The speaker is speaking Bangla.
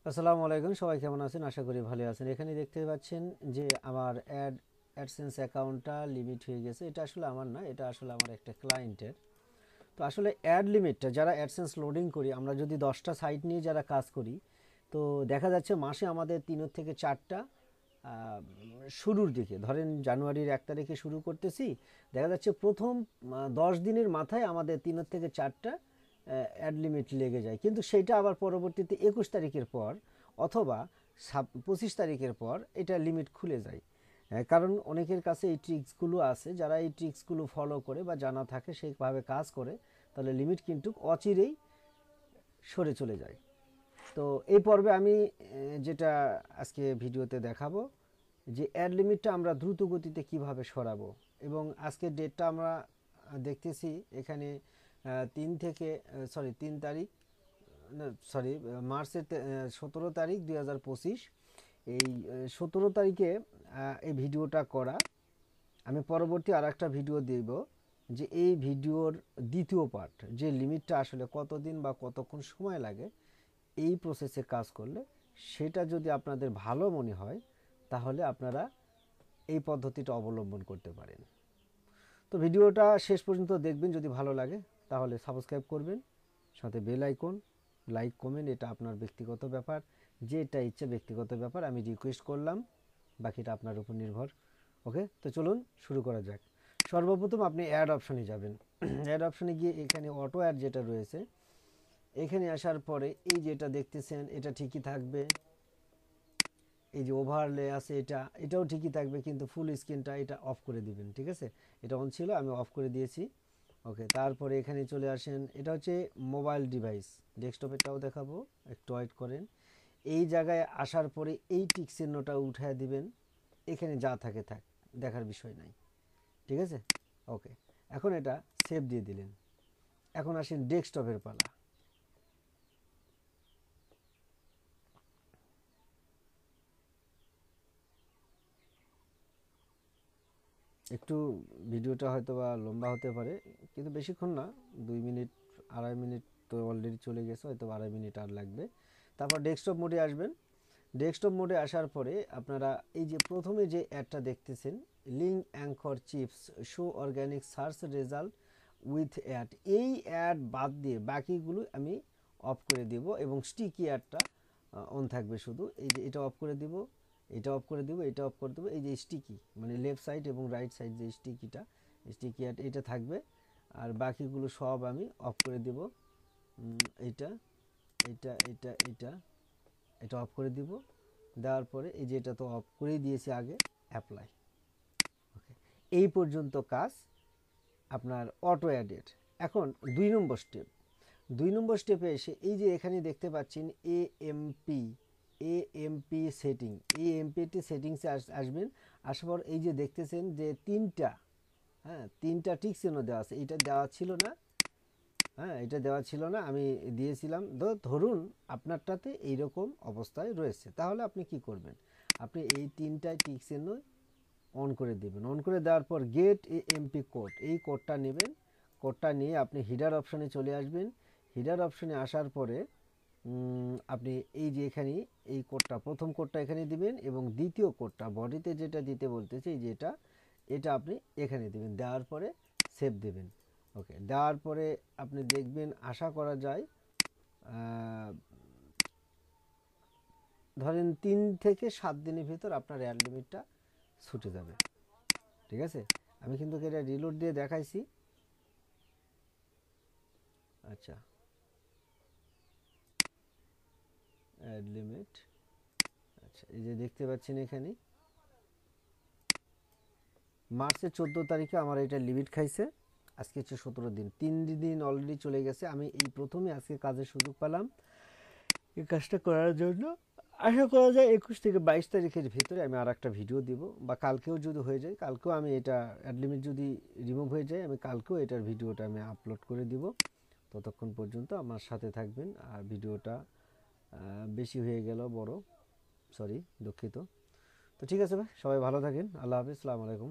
আসসালামু আলাইকুম, সবাই কেমন আছেন? আশা করি ভালো আছেন। এখানে দেখতে পাচ্ছেন যে আমার অ্যাডসেন্স অ্যাকাউন্টটা লিমিট হয়ে গেছে। এটা আসলে আমার না, এটা আসলে আমার একটা ক্লায়েন্টের। তো আসলে অ্যাড লিমিটটা যারা অ্যাডসেন্স লোডিং করি, আমরা যদি 10টা সাইট নিয়ে যারা কাজ করি, তো দেখা যাচ্ছে মাসে আমাদের 3 থেকে 4টা শুরুর দিকে, ধরেন জানুয়ারির 1 তারিখে শুরু করতেছি, দেখা যাচ্ছে প্রথম 10 দিনের মাথায় আমাদের 3 থেকে 4টা অ্যাড লিমিট লেগে যায়। কিন্তু সেইটা আবার পরবর্তীতে 21 তারিখের পর অথবা 25 তারিখের পর এটা লিমিট খুলে যায়। কারণ অনেকের কাছে এই ট্রিক্সগুলো আছে, যারা এই ট্রিক্সগুলো ফলো করে বা জানা থাকে সেইভাবে কাজ করে, তাহলে লিমিট কিন্তু অচিরেই সরে চলে যায়। তো এই পর্বে আমি যেটা আজকে ভিডিওতে দেখাবো যে অ্যাড লিমিটটা আমরা দ্রুত গতিতে কিভাবে সরাবো। এবং আজকের ডেটটা আমরা দেখতেছি এখানে 3 তারিখ, না সরি, মার্চের 17 তারিখ 2025। এই 17 তারিখে এই ভিডিওটা করা। আমি পরবর্তী আর একটা ভিডিও দেব, যে এই ভিডিওর দ্বিতীয় পার্ট, যে লিমিটটা আসলে কতদিন বা কতক্ষণ সময় লাগে এই প্রসেসে কাজ করলে, সেটা যদি আপনাদের ভালো মনে হয় তাহলে আপনারা এই পদ্ধতিটা অবলম্বন করতে পারেন। তো ভিডিওটা শেষ পর্যন্ত দেখবেন, যদি ভালো লাগে তাহলে সাবস্ক্রাইব করবেন, সাথে বেল আইকন, লাইক, কমেন্ট, এটা আপনার ব্যক্তিগত ব্যাপার, যেটা ইচ্ছে ব্যক্তিগত ব্যাপার। আমি রিকোয়েস্ট করলাম, বাকিটা আপনার উপর নির্ভর। ওকে, তো চলুন শুরু করা যাক। সর্বপ্রথম আপনি অ্যাড অপশনে যাবেন। অ্যাড অপশনে গিয়ে এখানে অটো অ্যাড যেটা রয়েছে, এখানে আসার পরে এই যেটা দেখতেছেন এটা ঠিকই থাকবে। এই যে ওভারলে আছে এটাও ঠিকই থাকবে, কিন্তু ফুল স্ক্রিনটা এটা অফ করে দিবেন। ঠিক আছে, এটা অন ছিল, আমি অফ করে দিয়েছি। ওকে, তারপরে এখানে চলে আসেন, এটা হচ্ছে মোবাইল ডিভাইস, ডেস্কটপেরটাও দেখাবো, একটু ওয়েট করেন। এই জায়গায় আসার পরে এই টিক চিহ্নটা উঠায় দিবেন, এখানে যা থাকে থাক, দেখার বিষয় নাই। ঠিক আছে, ওকে। এখন এটা সেভ দিয়ে দিলেন। এখন আসেন ডেস্কটপের পালা। একটু ভিডিওটা হয়তো বা লম্বা হতে পারে, কিন্তু বেশিক্ষণ না, 2 মিনিট, 2.5 মিনিট তো অলরেডি চলে গেছে, হয়তো 2.5 মিনিট আর লাগবে। তারপর ডেস্কটপ মোডে আসবেন। ডেস্কটপ মোডে আসার পরে আপনারা এই যে প্রথমে যে অ্যাডটা দেখতেছেন, link anchor chips show organic search result with ad, এই অ্যাড বাদ দিয়ে বাকিগুলো আমি অফ করে দেব, এবং স্টিকি অ্যাডটা অন থাকবে শুধু। এই যে এটা অফ করে দিব, এটা অফ করে দিব, এটা অফ করে দেবো। এই যে স্টিকি মানে লেফট সাইড এবং রাইট সাইড যে স্টিকিটা, স্টিকি অ্যাড এটা থাকবে। আর বাকিগুলো সব আমি অফ করে দেব। এইটা, এটা, এটা, এটা, এটা অফ করে দিব। দেওয়ার পরে এই যে এটা তো অফ করেই দিয়েছি আগে, অ্যাপ্লাই। ওকে, এই পর্যন্ত কাজ আপনার অটো অ্যাডেড। এখন 2 নম্বর স্টেপ। 2 নম্বর স্টেপে এসে এই যে এখানে দেখতে পাচ্ছেন এএমপি, এএমপি সেটিং, এই এমপিটি সেটিংসে আসবেন। আসার পর এই যে দেখতেছেন যে তিনটা, হ্যাঁ, তিনটা টিক চিহ্ন দেওয়া আছে, এটা দেওয়া ছিল না। হ্যাঁ, এটা দেওয়া ছিল না, আমি দিয়েছিলাম। ধরুন আপনারটাতে এইরকম অবস্থায় রয়েছে, তাহলে আপনি কি করবেন? আপনি এই তিনটায় টিক চিহ্ন অন করে দেবেন। অন করে দেওয়ার পর গেট এ এমপি কোড, এই কোডটা নেবেন। কোডটা নিয়ে আপনি হিডার অপশনে চলে আসবেন। হিডার অপশনে আসার পরে আপনি এই যে এখানে এই কোডটা, প্রথম কোডটা এখানে দিবেন, এবং দ্বিতীয় কোডটা বডিতে যেটা দিতে বলতেছে এই যে এটা, এটা আপনি এখানে দিবেন। দেওয়ার পরে সেভ দেবেন। ওকে, দেওয়ার পরে আপনি দেখবেন, আশা করা যায় ধরেন 3 থেকে 7 দিনের ভিতর আপনার এয়ার লিমিটটা ছুটে যাবে। ঠিক আছে, আমি কিন্তু এটা রিলোড দিয়ে দেখাইছি। আচ্ছা, অ্যাড লিমিট, আচ্ছা, এই যে দেখতে পাচ্ছেন এখানে মার্চের 14 তারিখে আমার এটা লিমিট খাইছে। আজকে হচ্ছে 17 দিন, 3 দিন অলরেডি চলে গেছে। আমি এই প্রথমে আজকে কাজের সুযোগ পেলাম এই কাজটা করার জন্য। আশা করা যায় 21 থেকে 22 তারিখের ভিতরে আমি আর একটা ভিডিও দিব, বা কালকেও যদি হয়ে যায়, কালকেও আমি এটা অ্যাড লিমিট যদি রিমুভ হয়ে যায়, আমি কালকেও এটার ভিডিওটা আমি আপলোড করে দিব। ততক্ষণ পর্যন্ত আমার সাথে থাকবেন। আর ভিডিওটা বেশি হয়ে গেল, বড়, সরি, দুঃখিত। তো ঠিক আছে ভাই, সবাই ভালো থাকেন। আল্লাহ হাফিজ, আসসালামু আলাইকুম।